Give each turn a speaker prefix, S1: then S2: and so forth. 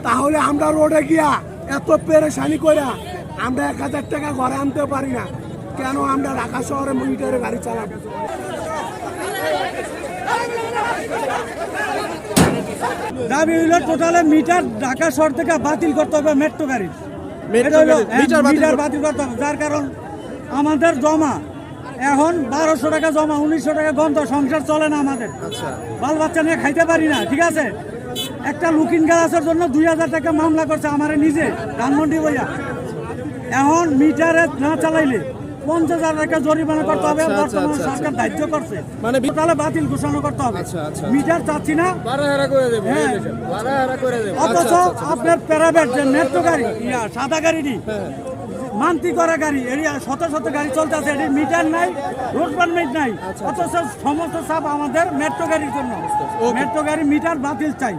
S1: তাহলে আমরা রোডে গিয়া এত পেরেশানি কইরা আমরা 1000 টাকা ঘরে আনতে পারি না, কেন আমরা ঢাকা শহরে মিটারে গাড়ি চালাবো?
S2: দাবি হইলো টোটালে মিটার ঢাকা শহর থেকে বাতিল করতে হবে, মেট্রো গাড়ি মিটার বাতিল করতে হবে। যার কারণ আমাদের জমা এখন 1200 টাকা জমা, 1900 টাকা গন্ধ, সংসার চলে না আমাদের, বাল বাচ্চা নিয়ে খাইতে পারি না। ঠিক আছে, একটা লুকিং গ্লাসের জন্য 2000 টাকা মামলা করছে আমার নিজে ধানমন্ডি বইয়া। এখন মিটারে না চালাইলে 50,000 টাকা জরিমানা করতে হবে। বর্তমান সরকার দায়িত্ব করছে, মানে তাহলে বাতিল ঘোষণা করতে হবে। মিটার চাচ্ছি না, অথচ আপনার প্রাইভেট যে মেট্রো গাড়ি, সাদা গাড়িটি মান্তি করা গাড়ি, এরিয়া শত শত গাড়ি চলতেছে, এটি মিটার নাই, রোড পারমিট নাই, অথচ সমস্ত চাপ আমাদের মেট্রো গাড়ির জন্য। মেট্রো গাড়ি মিটার বাতিল চাই।